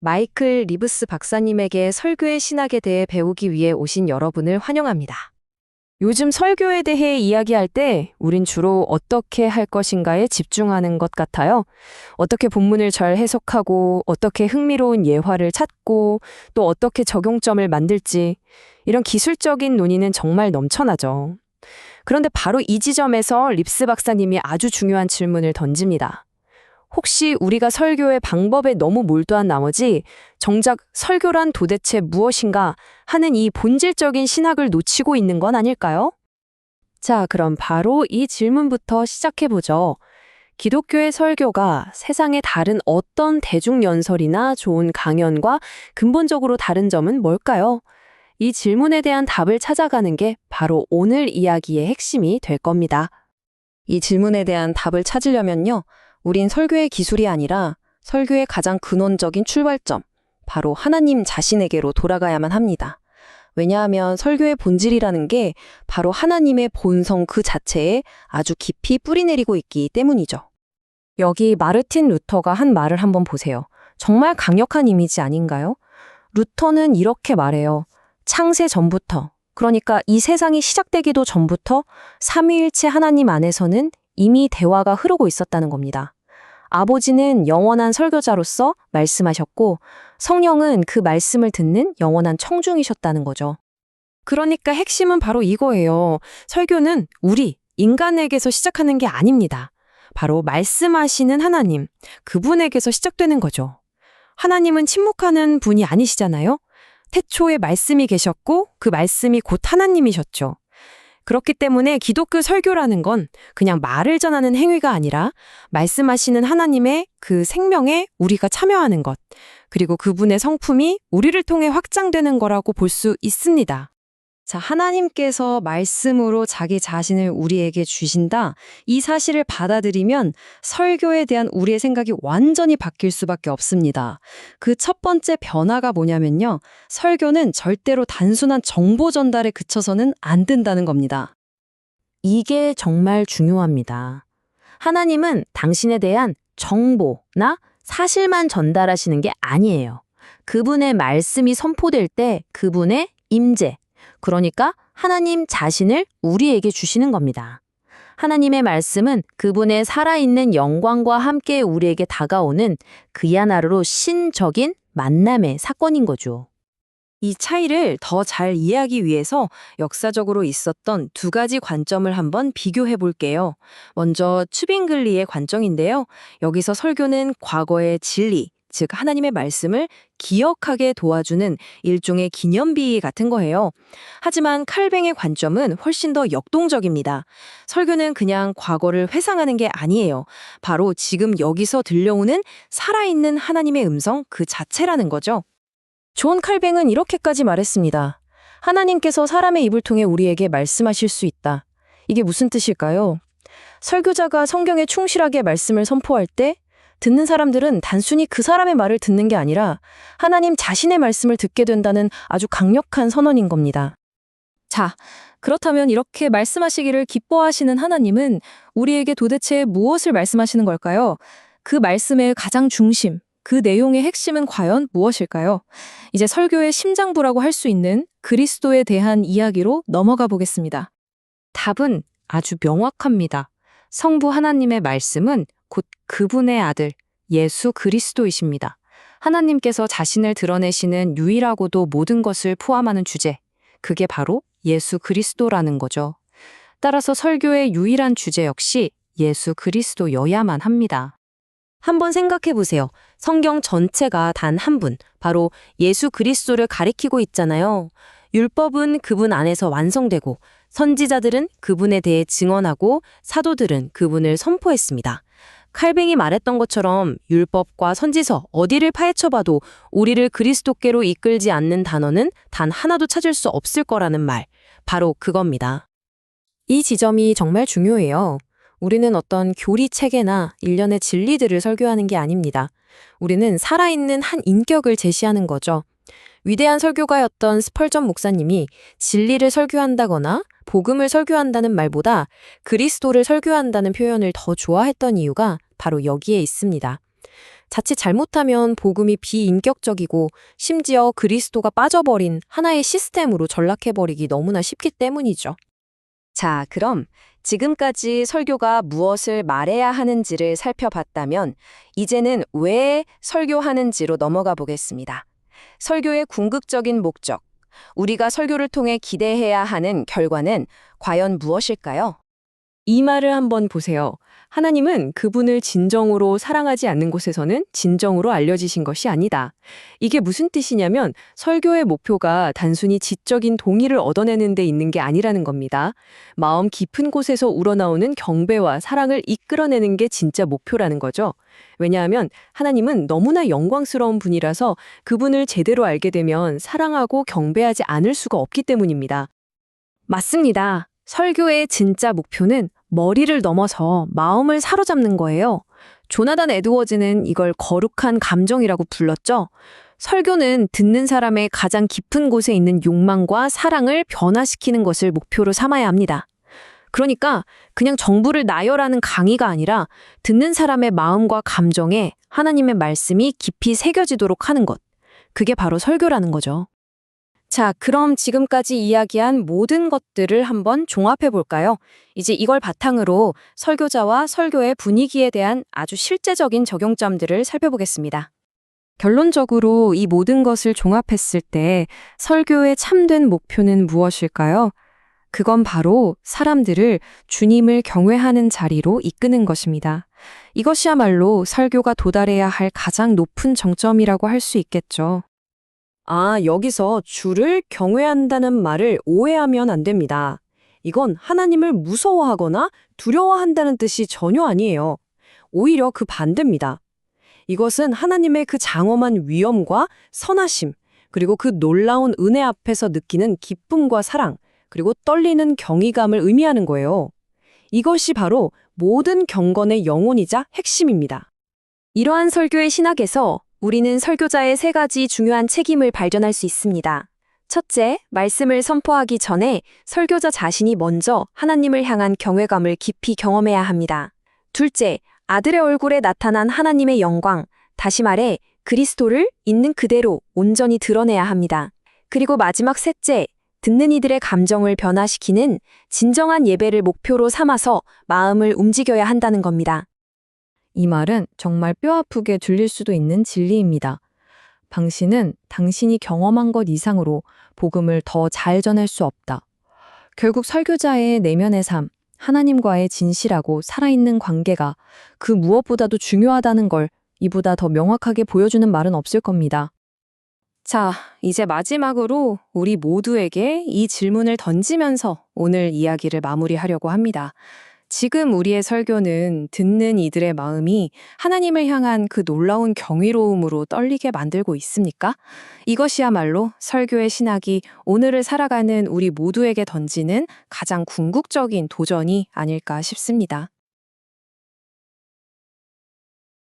마이클 리브스 박사님에게 설교의 신학에 대해 배우기 위해 오신 여러분을 환영합니다. 요즘 설교에 대해 이야기할 때 우린 주로 어떻게 할 것인가에 집중하는 것 같아요. 어떻게 본문을 잘 해석하고, 어떻게 흥미로운 예화를 찾고, 또 어떻게 적용점을 만들지, 이런 기술적인 논의는 정말 넘쳐나죠. 그런데 바로 이 지점에서 립스 박사님이 아주 중요한 질문을 던집니다. 혹시 우리가 설교의 방법에 너무 몰두한 나머지 정작 설교란 도대체 무엇인가 하는 이 본질적인 신학을 놓치고 있는 건 아닐까요? 자, 그럼 바로 이 질문부터 시작해보죠. 기독교의 설교가 세상의 다른 어떤 대중연설이나 좋은 강연과 근본적으로 다른 점은 뭘까요? 이 질문에 대한 답을 찾아가는 게 바로 오늘 이야기의 핵심이 될 겁니다. 이 질문에 대한 답을 찾으려면요, 우린 설교의 기술이 아니라 설교의 가장 근원적인 출발점, 바로 하나님 자신에게로 돌아가야만 합니다. 왜냐하면 설교의 본질이라는 게 바로 하나님의 본성 그 자체에 아주 깊이 뿌리내리고 있기 때문이죠. 여기 마르틴 루터가 한 말을 한번 보세요. 정말 강력한 이미지 아닌가요? 루터는 이렇게 말해요. 창세 전부터, 그러니까 이 세상이 시작되기도 전부터 삼위일체 하나님 안에서는 이미 대화가 흐르고 있었다는 겁니다. 아버지는 영원한 설교자로서 말씀하셨고 성령은 그 말씀을 듣는 영원한 청중이셨다는 거죠. 그러니까 핵심은 바로 이거예요. 설교는 우리, 인간에게서 시작하는 게 아닙니다. 바로 말씀하시는 하나님, 그분에게서 시작되는 거죠. 하나님은 침묵하는 분이 아니시잖아요. 태초에 말씀이 계셨고 그 말씀이 곧 하나님이셨죠. 그렇기 때문에 기독교 설교라는 건 그냥 말을 전하는 행위가 아니라 말씀하시는 하나님의 그 생명에 우리가 참여하는 것, 그리고 그분의 성품이 우리를 통해 확장되는 거라고 볼 수 있습니다. 자, 하나님께서 말씀으로 자기 자신을 우리에게 주신다. 이 사실을 받아들이면 설교에 대한 우리의 생각이 완전히 바뀔 수밖에 없습니다. 그 첫 번째 변화가 뭐냐면요. 설교는 절대로 단순한 정보 전달에 그쳐서는 안 된다는 겁니다. 이게 정말 중요합니다. 하나님은 당신에 대한 정보나 사실만 전달하시는 게 아니에요. 그분의 말씀이 선포될 때 그분의 임재, 그러니까 하나님 자신을 우리에게 주시는 겁니다. 하나님의 말씀은 그분의 살아있는 영광과 함께 우리에게 다가오는 그야말로 신적인 만남의 사건인 거죠. 이 차이를 더 잘 이해하기 위해서 역사적으로 있었던 두 가지 관점을 한번 비교해 볼게요. 먼저 추빙글리의 관점인데요. 여기서 설교는 과거의 진리, 즉 하나님의 말씀을 기억하게 도와주는 일종의 기념비 같은 거예요. 하지만 칼뱅의 관점은 훨씬 더 역동적입니다. 설교는 그냥 과거를 회상하는 게 아니에요. 바로 지금 여기서 들려오는 살아있는 하나님의 음성 그 자체라는 거죠. 존 칼뱅은 이렇게까지 말했습니다. 하나님께서 사람의 입을 통해 우리에게 말씀하실 수 있다. 이게 무슨 뜻일까요? 설교자가 성경에 충실하게 말씀을 선포할 때 듣는 사람들은 단순히 그 사람의 말을 듣는 게 아니라 하나님 자신의 말씀을 듣게 된다는 아주 강력한 선언인 겁니다. 자, 그렇다면 이렇게 말씀하시기를 기뻐하시는 하나님은 우리에게 도대체 무엇을 말씀하시는 걸까요? 그 말씀의 가장 중심, 그 내용의 핵심은 과연 무엇일까요? 이제 설교의 심장부라고 할 수 있는 그리스도에 대한 이야기로 넘어가 보겠습니다. 답은 아주 명확합니다. 성부 하나님의 말씀은 곧 그분의 아들 예수 그리스도이십니다. 하나님께서 자신을 드러내시는 유일하고도 모든 것을 포함하는 주제, 그게 바로 예수 그리스도라는 거죠. 따라서 설교의 유일한 주제 역시 예수 그리스도여야만 합니다. 한번 생각해 보세요. 성경 전체가 단 한 분, 바로 예수 그리스도를 가리키고 있잖아요. 율법은 그분 안에서 완성되고 선지자들은 그분에 대해 증언하고 사도들은 그분을 선포했습니다. 칼뱅이 말했던 것처럼 율법과 선지서 어디를 파헤쳐봐도 우리를 그리스도께로 이끌지 않는 단어는 단 하나도 찾을 수 없을 거라는 말, 바로 그겁니다. 이 지점이 정말 중요해요. 우리는 어떤 교리 체계나 일련의 진리들을 설교하는 게 아닙니다. 우리는 살아있는 한 인격을 제시하는 거죠. 위대한 설교가였던 스펄전 목사님이 진리를 설교한다거나 복음을 설교한다는 말보다 그리스도를 설교한다는 표현을 더 좋아했던 이유가 바로 여기에 있습니다. 자칫 잘못하면 복음이 비인격적이고 심지어 그리스도가 빠져버린 하나의 시스템으로 전락해버리기 너무나 쉽기 때문이죠. 자, 그럼 지금까지 설교가 무엇을 말해야 하는지를 살펴봤다면 이제는 왜 설교하는지로 넘어가 보겠습니다. 설교의 궁극적인 목적, 우리가 설교를 통해 기대해야 하는 결과는 과연 무엇일까요? 이 말을 한번 보세요. 하나님은 그분을 진정으로 사랑하지 않는 곳에서는 진정으로 알려지신 것이 아니다. 이게 무슨 뜻이냐면 설교의 목표가 단순히 지적인 동의를 얻어내는 데 있는 게 아니라는 겁니다. 마음 깊은 곳에서 우러나오는 경배와 사랑을 이끌어내는 게 진짜 목표라는 거죠. 왜냐하면 하나님은 너무나 영광스러운 분이라서 그분을 제대로 알게 되면 사랑하고 경배하지 않을 수가 없기 때문입니다. 맞습니다. 설교의 진짜 목표는 머리를 넘어서 마음을 사로잡는 거예요. 조나단 에드워즈는 이걸 거룩한 감정이라고 불렀죠. 설교는 듣는 사람의 가장 깊은 곳에 있는 욕망과 사랑을 변화시키는 것을 목표로 삼아야 합니다. 그러니까 그냥 정보를 나열하는 강의가 아니라 듣는 사람의 마음과 감정에 하나님의 말씀이 깊이 새겨지도록 하는 것. 그게 바로 설교라는 거죠. 자, 그럼 지금까지 이야기한 모든 것들을 한번 종합해 볼까요? 이제 이걸 바탕으로 설교자와 설교의 분위기에 대한 아주 실제적인 적용점들을 살펴보겠습니다. 결론적으로 이 모든 것을 종합했을 때 설교의 참된 목표는 무엇일까요? 그건 바로 사람들을 주님을 경외하는 자리로 이끄는 것입니다. 이것이야말로 설교가 도달해야 할 가장 높은 정점이라고 할 수 있겠죠. 여기서 주를 경외한다는 말을 오해하면 안 됩니다. 이건 하나님을 무서워하거나 두려워한다는 뜻이 전혀 아니에요. 오히려 그 반대입니다. 이것은 하나님의 그 장엄한 위엄과 선하심, 그리고 그 놀라운 은혜 앞에서 느끼는 기쁨과 사랑, 그리고 떨리는 경이감을 의미하는 거예요. 이것이 바로 모든 경건의 영혼이자 핵심입니다. 이러한 설교의 신학에서 우리는 설교자의 세 가지 중요한 책임을 발견할 수 있습니다. 첫째, 말씀을 선포하기 전에 설교자 자신이 먼저 하나님을 향한 경외감을 깊이 경험해야 합니다. 둘째, 아들의 얼굴에 나타난 하나님의 영광, 다시 말해 그리스도를 있는 그대로 온전히 드러내야 합니다. 그리고 마지막 셋째, 듣는 이들의 감정을 변화시키는 진정한 예배를 목표로 삼아서 마음을 움직여야 한다는 겁니다. 이 말은 정말 뼈아프게 들릴 수도 있는 진리입니다. 당신은 당신이 경험한 것 이상으로 복음을 더 잘 전할 수 없다. 결국 설교자의 내면의 삶, 하나님과의 진실하고 살아있는 관계가 그 무엇보다도 중요하다는 걸 이보다 더 명확하게 보여주는 말은 없을 겁니다. 자, 이제 마지막으로 우리 모두에게 이 질문을 던지면서 오늘 이야기를 마무리하려고 합니다. 지금 우리의 설교는 듣는 이들의 마음이 하나님을 향한 그 놀라운 경이로움으로 떨리게 만들고 있습니까? 이것이야말로 설교의 신학이 오늘을 살아가는 우리 모두에게 던지는 가장 궁극적인 도전이 아닐까 싶습니다.